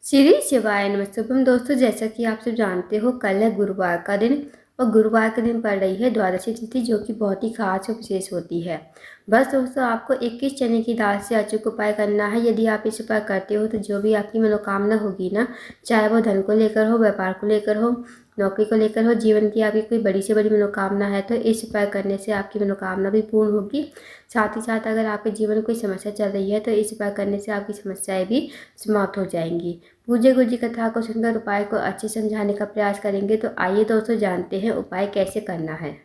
श्री शिवाय नमस्तुभ्यं। दोस्तों, जैसा कि आप सब जानते हो, कल है गुरुवार का दिन और गुरुवार के दिन पड़ रही है द्वादशी तिथि, जो कि बहुत ही खास और विशेष होती है। बस दोस्तों, आपको 21 चने की दाल से अचूक उपाय करना है। यदि आप इस उपाय करते हो तो जो भी आपकी मनोकामना होगी ना, चाहे वो धन को लेकर हो, व्यापार को लेकर हो, नौकरी को लेकर हो, जीवन की आपकी कोई बड़ी से बड़ी मनोकामना है तो इस उपाय करने से आपकी मनोकामना भी पूर्ण होगी। साथ ही साथ अगर आपके जीवन में कोई समस्या चल रही है तो इस उपाय करने से आपकी समस्याएं भी समाप्त हो जाएंगी। पूज्य गुरु जी कथा को सुनकर उपाय को अच्छे समझाने का प्रयास करेंगे। तो आइए दोस्तों, जानते हैं उपाय कैसे करना है।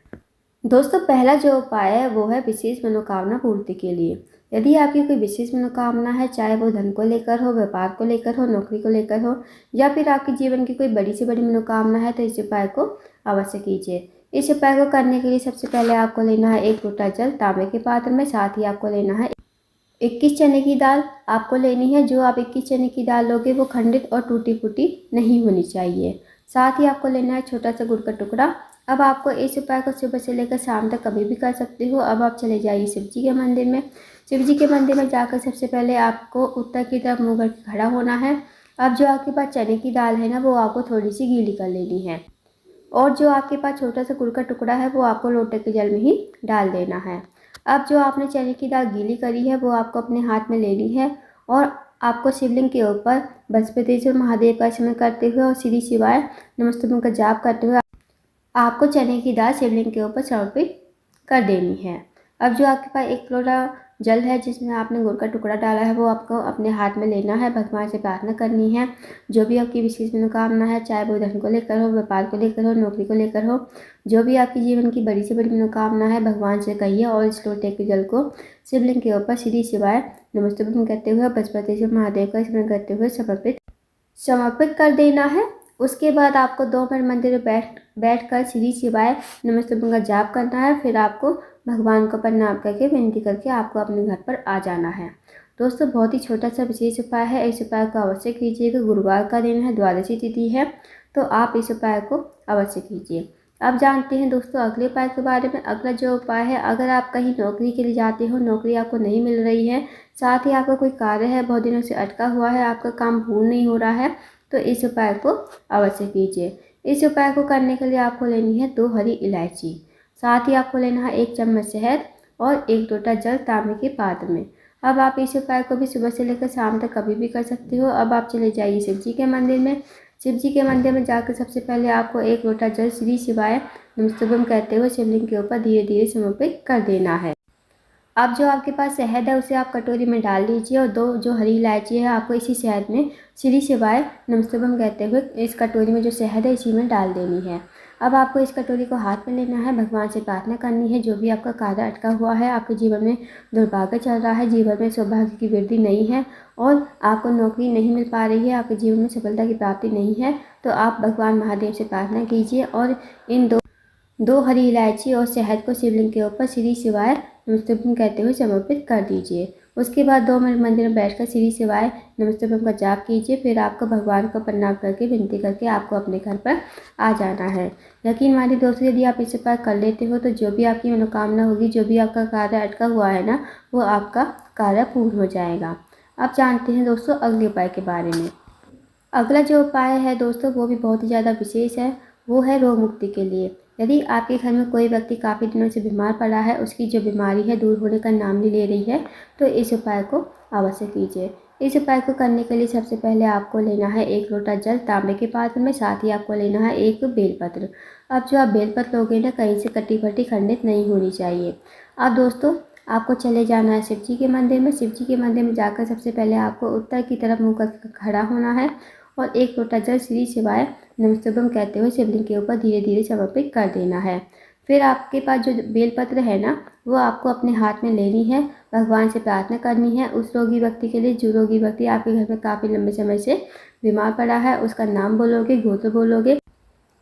दोस्तों, पहला जो उपाय है वो है विशेष मनोकामना पूर्ति के लिए। यदि आपकी कोई विशेष मनोकामना है, चाहे वो धन को लेकर हो, व्यापार को लेकर हो, नौकरी को लेकर हो, या फिर आपके जीवन की कोई बड़ी से बड़ी मनोकामना है, तो इस उपाय को अवश्य कीजिए। इस उपाय को करने के लिए सबसे पहले आपको लेना है 1 लोटा जल तांबे के पात्र में। साथ ही आपको लेना है 21 चने की दाल आपको लेनी है। जो आप 21 चने की दाल लोगे वो खंडित और टूटी फूटी नहीं होनी चाहिए। साथ ही आपको लेना है छोटा सा गुड़ का टुकड़ा। अब आपको इस उपाय को सुबह से लेकर शाम तक कभी भी कर सकते हो। अब आप चले जाइए शिव जी के मंदिर में। शिव जी के मंदिर में जाकर सबसे पहले आपको उत्तर की तरफ मुँह करके खड़ा होना है। अब जो आपके पास चने की दाल है ना, वो आपको थोड़ी सी गीली कर लेनी है और जो आपके पास छोटा सा गुड़ का टुकड़ा है वो आपको लोटे के जल में ही डाल देना है। अब जो आपने चने की दाल गीली करी है वो आपको अपने हाथ में लेनी है और आपको शिवलिंग के ऊपर बृहस्पतिश्वर महादेव का स्मरण करते हुए और श्री शिवाय नमस्तुभ्यं का जाप करते हुए आपको चने की दाल शिवलिंग के ऊपर समर्पित कर देनी है। अब जो आपके पास 1 लोटा जल है जिसमें आपने गुड़ का टुकड़ा डाला है, वो आपको अपने हाथ में लेना है। भगवान से प्रार्थना करनी है। जो भी आपकी विशेष मनोकामना है, चाहे वो धन को लेकर हो, व्यापार को लेकर हो, नौकरी को लेकर हो, जो भी आपकी जीवन की बड़ी से बड़ी मनोकामना है, भगवान से कहिए और इस लोटे के जल को शिवलिंग के ऊपर श्री शिवाय नमस्तुभ्यं करते हुए बृहस्पतिश्वर महादेव का स्मरण करते हुए समर्पित कर देना है। उसके बाद आपको 2 मिनट मंदिर में बैठकर श्री शिवाय नमस्तुभ्यं का जाप करना है। फिर आपको भगवान को प्रणाम करके विनती करके आपको अपने घर पर आ जाना है। दोस्तों, बहुत ही छोटा सा विशेष उपाय है। इस उपाय को अवश्य कीजिएगा। गुरुवार का दिन है, द्वादशी तिथि है, तो आप इस उपाय को अवश्य कीजिए। अब जानते हैं दोस्तों अगले उपाय के बारे में। अगला जो उपाय है, अगर आप कहीं नौकरी के लिए जाते हो, नौकरी आपको नहीं मिल रही है, साथ ही आपका कोई कार्य है बहुत दिनों से अटका हुआ है, आपका काम पूर्ण नहीं हो रहा है, तो इस उपाय को अवश्य कीजिए। इस उपाय को करने के लिए आपको लेनी है 2 हरी इलायची। साथ ही आपको लेना है 1 चम्मच शहद और 1 लोटा जल तांबे के पात्र में। अब आप इस उपाय को भी सुबह से लेकर शाम तक कभी भी कर सकते हो। अब आप चले जाइए शिव जी के मंदिर में। शिव जी के मंदिर में जाकर सबसे पहले आपको 1 लोटा जल श्री शिवाय नमस्तुभ्यं कहते हुए शिवलिंग के ऊपर धीरे धीरे समर्पित कर देना है। अब जो आपके पास शहद है उसे आप कटोरी में डाल लीजिए और 2 जो हरी इलायची है आपको इसी शहद में श्री शिवाय नमस्तुभ्यं कहते हुए इस कटोरी में जो शहद है इसी में डाल देनी है। अब आपको इस कटोरी को हाथ में लेना है, भगवान से प्रार्थना करनी है। जो भी आपका कार्य अटका हुआ है, आपके जीवन में दुर्भाग्य चल रहा है, जीवन में सौभाग्य की वृद्धि नहीं है और आपको नौकरी नहीं मिल पा रही है, आपके जीवन में सफलता की प्राप्ति नहीं है, तो आप भगवान महादेव से प्रार्थना कीजिए और इन 2 हरी इलायची और शहद को शिवलिंग के ऊपर श्री शिवाय नमस्तुभ्यं कहते हुए समर्पित कर दीजिए। उसके बाद 2 मिनट मंदिर में बैठकर श्री शिवाय नमस्तुभ्यं का जाप कीजिए। फिर आपको भगवान को प्रणाम करके विनती करके आपको अपने घर पर आ जाना है। यकीन मानिए दोस्तों, यदि आप इस उपाय कर लेते हो तो जो भी आपकी मनोकामना होगी, जो भी आपका कार्य अटका हुआ है ना, वो आपका कार्य पूर्ण हो जाएगा। अब जानते हैं दोस्तों अगले उपाय के बारे में। अगला जो उपाय है दोस्तों वो भी बहुत ही ज़्यादा विशेष है। वो है रोग मुक्ति के लिए। यदि आपके घर में कोई व्यक्ति काफ़ी दिनों से बीमार पड़ा है, उसकी जो बीमारी है दूर होने का नाम नहीं ले रही है, तो इस उपाय को अवश्य कीजिए। इस उपाय को करने के लिए सबसे पहले आपको लेना है 1 लोटा जल तांबे के पात्र में। साथ ही आपको लेना है 1 बेलपत्र। अब जो आप बेलपत्र लोगे ना, कहीं से कटी फटी खंडित नहीं होनी चाहिए। अब दोस्तों, आपको चले जाना है शिव जी के मंदिर में। शिव जी के मंदिर में जाकर सबसे पहले आपको उत्तर की तरफ मुँह करके खड़ा होना है और 1 लोटा जल श्री शिवाय नमस्तुभ्यं कहते हुए शिवलिंग के ऊपर धीरे धीरे समर्पित कर देना है। फिर आपके पास जो बेलपत्र है ना, वो आपको अपने हाथ में लेनी है। भगवान से प्रार्थना करनी है उस रोगी व्यक्ति के लिए, जो रोगी व्यक्ति आपके घर में काफ़ी लंबे समय से बीमार पड़ा है। उसका नाम बोलोगे, गोत्र बोलोगे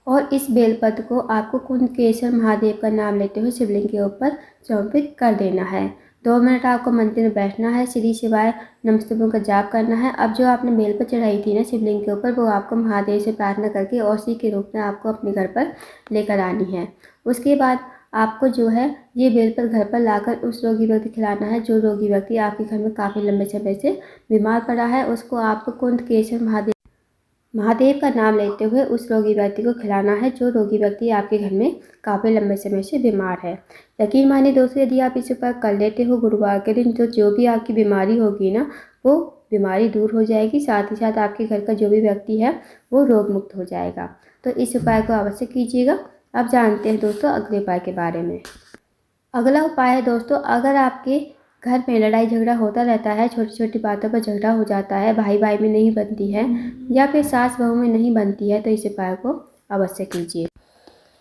और इस बेलपत्र को आपको कुंडकेश्वर महादेव का नाम लेते हुए शिवलिंग के ऊपर समर्पित कर देना है। 2 मिनट आपको मंदिर में बैठना है, श्री शिवाय नमस्तुभ्यं का जाप करना है। अब जो आपने बेल पर चढ़ाई थी ना शिवलिंग के ऊपर, वो आपको महादेव से प्रार्थना करके औषधि के रूप में आपको अपने घर पर लेकर आनी है। उसके बाद आपको जो है ये बेल पर घर पर लाकर उस रोगी व्यक्ति खिलाना है। जो रोगी व्यक्ति आपके घर में काफ़ी लंबे समय से बीमार पड़ा है, उसको आपको कुंडकेश्वर महादेव महादेव का नाम लेते हुए उस रोगी व्यक्ति को खिलाना है जो रोगी व्यक्ति आपके घर में काफ़ी लंबे समय से बीमार है। यकीन मानिए दोस्तों, यदि आप इस उपाय कर लेते हो गुरुवार के दिन, तो जो भी आपकी बीमारी होगी ना, वो बीमारी दूर हो जाएगी। साथ ही साथ आपके घर का जो भी व्यक्ति है वो रोग मुक्त हो जाएगा। तो इस उपाय को अवश्य कीजिएगा। अब जानते हैं दोस्तों अगले उपाय के बारे में। अगला उपाय है दोस्तों, अगर आपके घर में लड़ाई झगड़ा होता रहता है, छोटी छोटी बातों पर झगड़ा हो जाता है, भाई भाई में नहीं बनती है या फिर सास बहू में नहीं बनती है, तो इस उपाय को अवश्य कीजिए।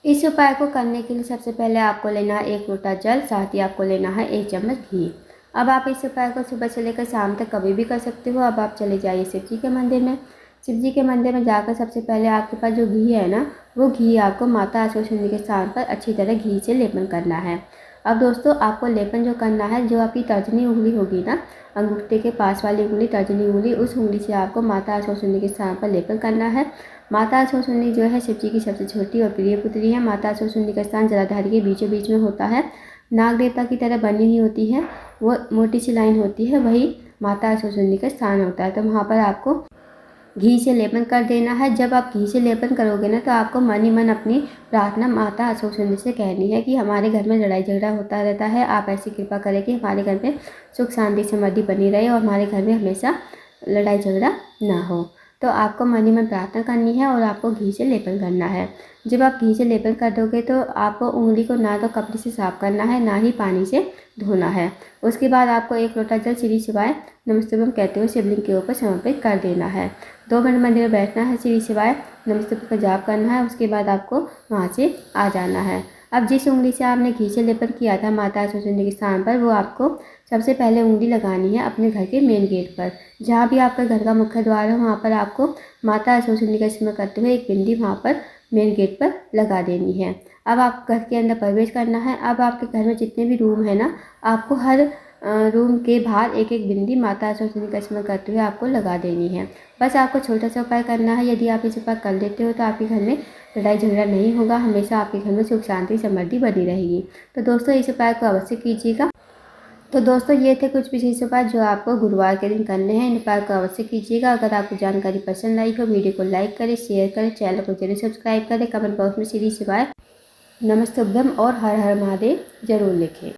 इस उपाय को करने के लिए सबसे पहले आपको लेना है 1 लोटा जल, साथ ही आपको लेना है 1 चम्मच घी। अब आप इस उपाय को सुबह से लेकर शाम तक कभी भी कर सकते हो। अब आप चले जाइए शिव जी के मंदिर में। शिव जी के मंदिर में जाकर सबसे पहले आपके पास जो घी है ना, वो घी आपको माता आश्वासिनी के स्थान पर अच्छी तरह घी से लेपन करना है। अब दोस्तों आपको लेपन जो करना है, जो आपकी तर्जनी उंगली होगी ना, अंगूठे के पास वाली उंगली, तर्जनी उंगली, उस उंगली से आपको माता आश्वासिनी के स्थान पर लेपन करना है। माता आश्वासिनी जो है शिव जी की सबसे छोटी और प्रिय पुत्री है। माता आश्वासिनी का स्थान जलाधारी के बीचों बीच में होता है। नाग देवता की तरह बनी हुई होती है, वो मोटी सी लाइन होती है, वही माता आश्वासिनी का स्थान होता है। तो वहाँ पर आपको घी से लेपन कर देना है। जब आप घी से लेपन करोगे ना, तो आपको मन ही मन अपनी प्रार्थना माता आश्वासिनी से कहनी है कि हमारे घर में लड़ाई झगड़ा होता रहता है, आप ऐसी कृपा करें कि हमारे घर में सुख शांति समृद्धि बनी रहे और हमारे घर में हमेशा लड़ाई झगड़ा ना हो। तो आपको मन ही मन प्रार्थना करनी है और आपको घी से लेपन करना है। जब आप घी से लेपन कर दोगे तो आपको उंगली को ना तो कपड़े से साफ करना है, ना ही पानी से धोना है। उसके बाद आपको 1 लोटा जल श्री शिवाय नमस्तुभ्यम कहते हुए शिवलिंग के ऊपर समर्पित कर देना है। 2 मिनट मंदिर में बैठना है, श्री शिवाय नमस्तुभ्यम का जाप करना है। उसके बाद आपको वहाँ से आ जाना है। अब जिस उंगली से आपने घी से लेपन किया था माता आश्वासिनी के स्थान पर, वो आपको सबसे पहले उंगली लगानी है अपने घर के मेन गेट पर। जहाँ भी आपका घर का मुख्य द्वार है, वहाँ पर आपको माता आश्वासिनी का स्मरण करते हुए एक बिंदी वहाँ पर मेन गेट पर लगा देनी है। अब आप घर के अंदर प्रवेश करना है। अब आपके घर में जितने भी रूम है ना, आपको हर रूम के बाहर एक एक बिंदी माता आश्वासिनी का स्मरण करते हुए आपको लगा देनी है। बस आपको छोटा सा उपाय करना है। यदि आप इस उपाय कर लेते हो तो आपके घर में लड़ाई झगड़ा नहीं होगा, हमेशा आपके घर में सुख शांति समृद्धि बनी रहेगी। तो दोस्तों इस उपाय को अवश्य कीजिएगा। तो दोस्तों ये थे कुछ विशेष उपाय जो आपको गुरुवार के दिन करने हैं। इन उपाय को अवश्य कीजिएगा। अगर आपको जानकारी पसंद आई हो, वीडियो को लाइक करें, शेयर करें, चैनल को जरूर सब्सक्राइब करें, कमेंट बॉक्स में श्री शिवाय नमस्तुभ्यम और हर हर महादेव जरूर लिखें।